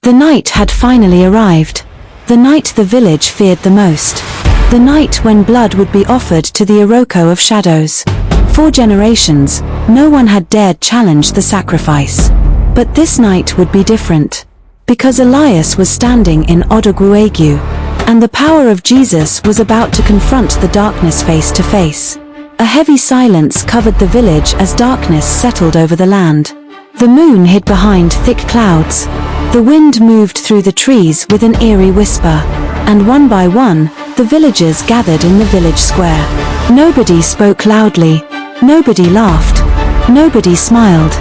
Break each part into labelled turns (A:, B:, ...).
A: The night had finally arrived. The night the village feared the most. The night when blood would be offered to the Iroko of shadows. For generations, no one had dared challenge the sacrifice. But this night would be different. Because Elias was standing in Odogwu-Agu, and the power of Jesus was about to confront the darkness face to face. A heavy silence covered the village as darkness settled over the land. The moon hid behind thick clouds. The wind moved through the trees with an eerie whisper, and one by one, the villagers gathered in the village square. Nobody spoke loudly. Nobody laughed. Nobody smiled.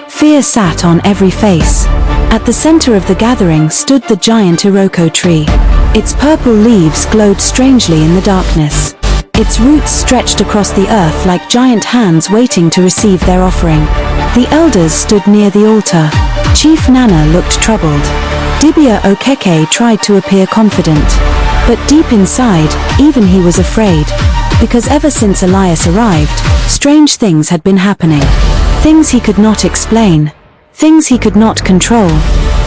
A: Fear sat on every face. At the center of the gathering stood the giant Iroko tree. Its purple leaves glowed strangely in the darkness. Its roots stretched across the earth like giant hands waiting to receive their offering. The elders stood near the altar. Chief Nana looked troubled. Dibia Okeke tried to appear confident. But deep inside, even he was afraid. Because ever since Elias arrived, strange things had been happening. Things he could not explain. Things he could not control.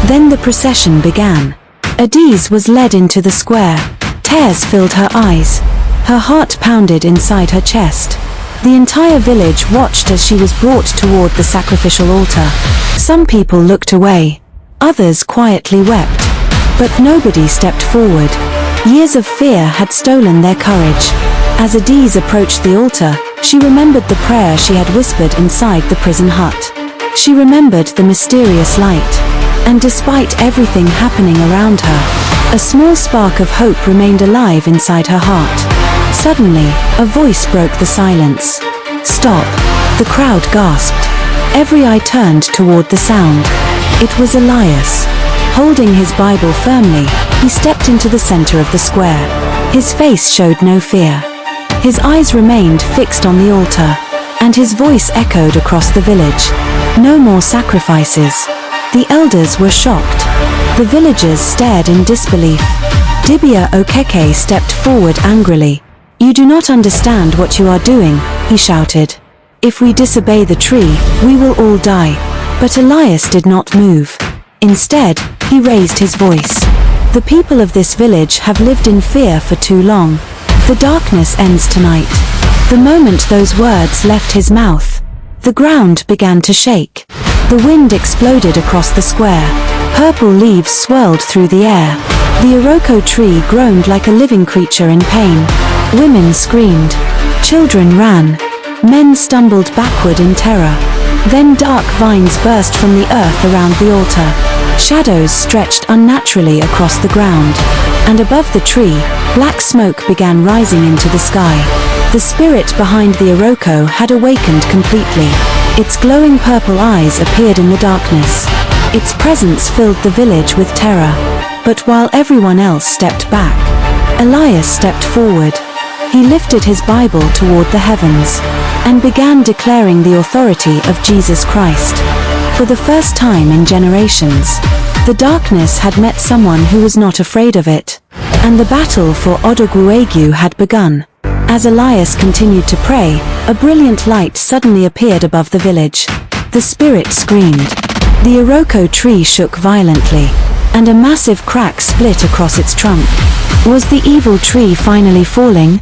A: Then the procession began. Adaeze was led into the square. Tears filled her eyes. Her heart pounded inside her chest. The entire village watched as she was brought toward the sacrificial altar. Some people looked away. Others quietly wept. But nobody stepped forward. Years of fear had stolen their courage. As Adaeze approached the altar, she remembered the prayer she had whispered inside the prison hut. She remembered the mysterious light. And despite everything happening around her, a small spark of hope remained alive inside her heart. Suddenly, a voice broke the silence. "Stop!" The crowd gasped. Every eye turned toward the sound. It was Elias. Holding his Bible firmly, he stepped into the center of the square. His face showed no fear. His eyes remained fixed on the altar, and his voice echoed across the village. No more sacrifices. The elders were shocked. The villagers stared in disbelief. Dibia Okeke stepped forward angrily. "You do not understand what you are doing," he shouted. "If we disobey the tree, we will all die." But Elias did not move. Instead, he raised his voice. "The people of this village have lived in fear for too long. The darkness ends tonight." The moment those words left his mouth, the ground began to shake. The wind exploded across the square. Purple leaves swirled through the air. The Iroko tree groaned like a living creature in pain. Women screamed. Children ran. Men stumbled backward in terror. Then dark vines burst from the earth around the altar. Shadows stretched unnaturally across the ground. And above the tree, black smoke began rising into the sky. The spirit behind the Iroko had awakened completely. Its glowing purple eyes appeared in the darkness. Its presence filled the village with terror. But while everyone else stepped back, Elias stepped forward. He lifted his Bible toward the heavens and began declaring the authority of Jesus Christ. For the first time in generations, the darkness had met someone who was not afraid of it, and the battle for Odogwu-Agu had begun. As Elias continued to pray, a brilliant light suddenly appeared above the village. The spirit screamed. The Iroko tree shook violently, and a massive crack split across its trunk. Was the evil tree finally falling?